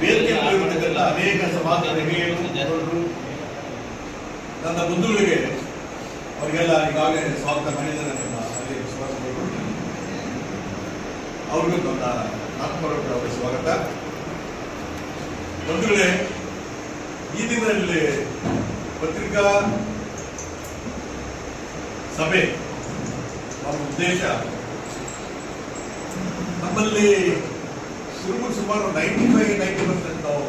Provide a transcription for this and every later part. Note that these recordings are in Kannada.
ವೇದಿಕೆ ಇರತಕ್ಕಂಥ ಅನೇಕ ಸಮಾಜಗಳು ನನ್ನ ಬಂಧುಗಳಿಗೆ ಅವರಿಗೆಲ್ಲ ಈಗಾಗಲೇ ಸ್ವಾಗತ ಮಾಡಿದ್ದಾರೆ. ನಿಮ್ಮ ಅಲ್ಲಿ ವಿಶ್ವಾಸಗಳು ಅವ್ರಿಗೂ ನನ್ನ ನಾಲ್ಕು ಅವರ ಸ್ವಾಗತ. ಬಂಧುಗಳೇ, ಈ ದಿನದಲ್ಲಿ ಪತ್ರಿಕಾ ಸಭೆ ನಮ್ಮ ಉದ್ದೇಶ, ನಮ್ಮಲ್ಲಿ ಸುಮಾರು 95-90% ನಾವು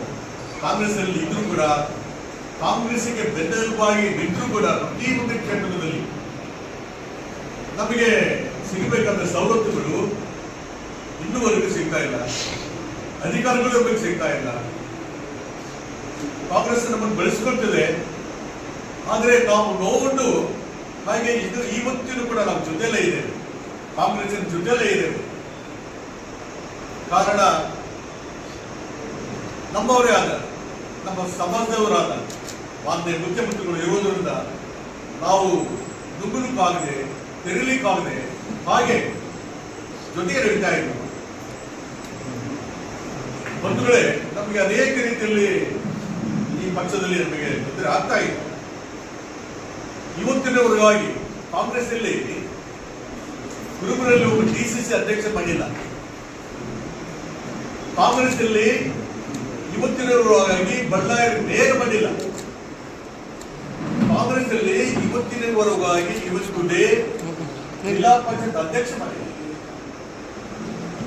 ಕಾಂಗ್ರೆಸ್ ಅಲ್ಲಿ ಇದ್ರೂ ಕೂಡ, ಕಾಂಗ್ರೆಸ್ಗೆ ಬೆನ್ನೆಲುಬಾಗಿ ನಿಂತರೂ ಕೂಡ ಪ್ರತಿಯೊಂದು ಕ್ಷೇತ್ರದಲ್ಲಿ ನಮಗೆ ಸಿಗಬೇಕಾದ ಸವಲತ್ತುಗಳು ಇನ್ನೂವರೆಗೂ ಸಿಗ್ತಾ ಇಲ್ಲ, ಅಧಿಕಾರಗಳು ನಮಗೆ ಸಿಗ್ತಾ ಇಲ್ಲ. ಕಾಂಗ್ರೆಸ್ ನಮ್ಮನ್ನು ಬೆಳೆಸ್ಕೊಳ್ತಿದೆ, ಆದರೆ ನಾವು ನೋವು ಹಾಗೆ ಇವತ್ತಿನೂ ಕೂಡ ನಮ್ಮ ಜೊತೆಲೇ ಇದೆ, ಕಾಂಗ್ರೆಸ್ಸಿನ ಜೊತೆಲೇ ಇದೆ. ಕಾರಣ ನಮ್ಮವರೇ ಆದ, ನಮ್ಮ ಸಮಾಜದವರಾದ ಮಾನ್ಯ ಮುಖ್ಯಮಂತ್ರಿಗಳು ಇರುವುದರಿಂದ ನಾವು ನುಗ್ಗಲಿಕ್ಕಾಗದೆ, ತೆರಲಿಕ್ಕಾಗದೆ ಹಾಗೆ ಜೊತೆಗೆ ನಡೀತಾ ಇದ್ದರು. ಬಂಧುಗಳೇ, ನಮಗೆ ಅನೇಕ ರೀತಿಯಲ್ಲಿ ಈ ಪಕ್ಷದಲ್ಲಿ ನಮಗೆ ತೊಂದರೆ ಆಗ್ತಾ ಇದೆ. ಇವತ್ತಿನವರೆಗಾಗಿ ಕಾಂಗ್ರೆಸ್ ಅಲ್ಲಿ ಕುರುಬರಲ್ಲಿ ಒಬ್ಬ ಡಿಸಿಸಿ ಅಧ್ಯಕ್ಷ ಮಾಡಿಲ್ಲ. ಕಾಂಗ್ರೆಸ್ ಅಲ್ಲಿ ಇವತ್ತಿನವರೆಗಾಗಿ ಬಳ್ಳಾರಿ ಮೇಯರ್ ಮಾಡಿಲ್ಲ. ಕಾಂಗ್ರೆಸ್ ಅಲ್ಲಿ ಇವತ್ತಿನವರೆಗಾಗಿ ಇವತ್ತು ಜಿಲ್ಲಾ ಪಂಚಾಯತ್ ಅಧ್ಯಕ್ಷ ಮಾಡಿಲ್ಲ.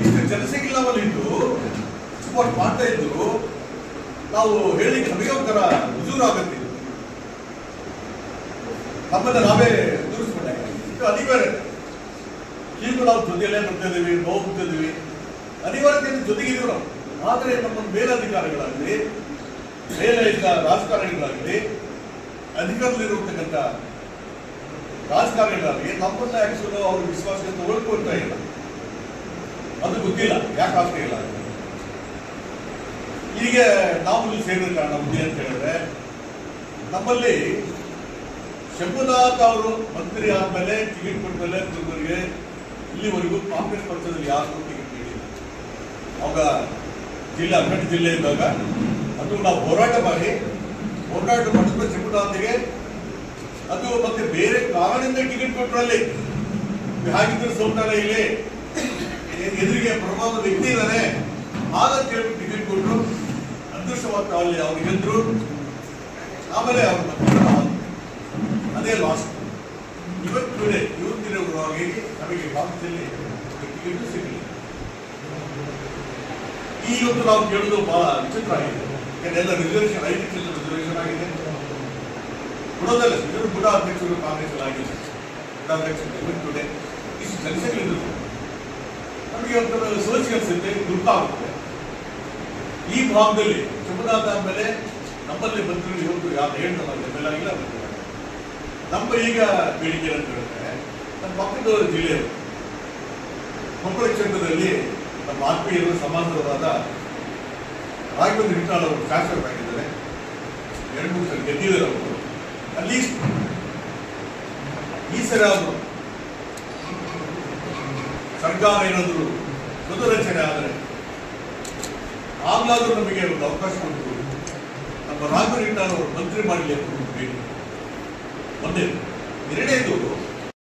ಇಷ್ಟು ಜನಸಂಖ್ಯೆಲ್ಲವಲ್ಲಿದ್ದು ಸುಮಾರು ಮಾಡ್ತಾ ಇದ್ದು ನಾವು ಹೇಳಿಕ್ಕೆ ನಮಗೆ ಒಂಥರ ಹುಜೂರಾಗುತ್ತೆ. ನಮ್ಮನ್ನ ನಾವೇ ತೋರಿಸ್ಕೊಂಡಾಗ ಇದು ಅನಿವಾರ್ಯ. ಈಗ ನಾವು ಜೊತೆಯಲ್ಲೇ ಬರ್ತಾ ಇದೀವಿ, ಹೋಗ್ತಿದ್ದೀವಿ, ಅನಿವಾರ್ಯತೆಯಿಂದ ಜೊತೆಗಿದ್ದೀವಿ ನಾವು. ಆದರೆ ನಮ್ಮ ಮೇಲಧಿಕಾರಿಗಳಾಗಲಿ, ಮೇಲಿದ್ದ ರಾಜಕಾರಣಿಗಳಾಗಲಿ, ಅಧಿಕಾರದಲ್ಲಿರುವಂತಕ್ಕಂಥ ರಾಜಕಾರಣಿಗಳಾಗಲಿ ನಮ್ಮನ್ನ ಆಕ್ಚುಲಿ ಅವ್ರ ವಿಶ್ವಾಸಕ್ಕೆ ತಗೊಳ್ಕೊಳ್ತಾ ಇಲ್ಲ. ಅದು ಗೊತ್ತಿಲ್ಲ ಯಾಕೆ ಆಗ್ತಾ ಇಲ್ಲ. ಈಗ ನಾವು ಇಲ್ಲಿ ಸೇರಿದ ಕಾರಣ ಉದ್ದಿ ಅಂತ ಹೇಳಿದ್ರೆ, ನಮ್ಮಲ್ಲಿ ಶಂಭುನಾಥ್ ಅವರು ಮಂತ್ರಿ ಆದ್ಮೇಲೆ ಟಿಕೆಟ್ ಕೊಟ್ಟಮೇಲೆ ತುಮಕೂರಿಗೆ ಇಲ್ಲಿವರೆಗೂ ಕಾಂಗ್ರೆಸ್ ಪಕ್ಷದಲ್ಲಿ ಯಾರಿಗೂ ಟಿಕೆಟ್ ನೀಡಿಲ್ಲ. ಅವಾಗ ಜಿಲ್ಲೆ ಅಖಂಡ ಜಿಲ್ಲೆ ಇದ್ದಾಗ ಅದು ನಾವು ಹೋರಾಟ ಮಾಡಿದ್ರೆ ಶಂಭುನಾಥ್ಗೆ ಅದು ಮತ್ತೆ ಬೇರೆ ಕಾರಣದಿಂದ ಟಿಕೆಟ್ ಕೊಟ್ಟರಲ್ಲಿ ಹಾಗಿದ್ರೆ ಸೋಮನಾಳ ಇಲ್ಲಿ ಎದುರಿಗೆ ಪ್ರಭಾವ ವ್ಯಕ್ತಿ ಇದ್ದಾನೆ ಹಾಗಂತ ಹೇಳ್ಬಿಟ್ಟು ಟಿಕೆಟ್ ಕೊಟ್ಟರು. ಅದೃಷ್ಟವಾದ ಅಲ್ಲಿ ಅವ್ರಿಗೆ ಗೆದ್ರು. ಆಮೇಲೆ ಅವ್ರ ಅದೇ ಲಾಸ್ಟ್. ಇವತ್ತಿನವರೆಗಾಗಿ ನಮಗೆ ಕಾಂಗ್ರೆಸ್ಸಲ್ಲಿ ಟಿಕೆಟ್ ಸಿಗಲಿಲ್ಲ. ಇವತ್ತು ನಾವು ಕೇಳೋದು ಬಹಳ ವಿಚಿತ್ರ ಆಗಿದೆ. ಯಾಕೆಂದ್ರೆ ರಿಸರ್ವೇಷನ್ 5% ರಿಸರ್ವೇಷನ್ ಆಗಿದೆ. ಕೊಡೋದಲ್ಲ, ಇವರು ಬುಡ ಅಧ್ಯಕ್ಷರು ಕಾಂಗ್ರೆಸ್ ಆಗಿಲ್ಲ. ಬುಡ ಅಧ್ಯಕ್ಷರು ಇಷ್ಟು ಜನಸಂಖ್ಯೆ ನಮಗೆ ಒಂಥರ ಸೋಚಿ ಅನಿಸುತ್ತೆ, ದುಃಖ ಆಗುತ್ತೆ. ಈ ಭಾಗದಲ್ಲಿ ಶಂಭುನಾಥ ಆದ್ಮೇಲೆ ನಮ್ಮಲ್ಲಿ ಮಂತ್ರಿಗಳು ಇವತ್ತು ಯಾರು ಹೇಳ್ತಲ್ಲ ಎಮ್ಮೆಲ್ ಆಗಿಲ್ಲ. ನಮ್ಮ ಈಗ ಬೇಡಿಕೆ ಅಂತ ಹೇಳಿದ್ರೆ, ನಮ್ಮ ಪಕ್ಕದ ಜಿಲ್ಲೆಯವರು ಕೊಪ್ಪಳ ಕ್ಷೇತ್ರದಲ್ಲಿ ನಮ್ಮ ಆತ್ಮೀಯರು ಸಮಾಜದವರಾದ ರಾಘವೇಂದ್ರ ಹಿಟ್ನಾಳ್ ಅವರು ಶಾಸಕರಾಗಿದ್ದಾರೆ. 2-3 ಸಲ ಗೆದ್ದಿದ್ದಾರೆ ಅವರು. ಅಟ್ಲೀಸ್ಟ್ ಈ ಸರಿ ಆದರೂ ಸರ್ಕಾರ ಏನಾದರೂ ಪುನರಚನೆ ಆದರೆ ಆಗ್ಲಾದ್ರೂ ನಮಗೆ ಒಂದು ಅವಕಾಶ ಕೊಟ್ಟು ನಮ್ಮ ರಾಘವೇಂದ್ರ ಹಿಟ್ನಾಳ್ ಅವರು ಮಂತ್ರಿ ಮಾಡಲಿ ಅಂತ ಬೇಡಿ. ಒಂದೇ. ಎರಡನೇದು,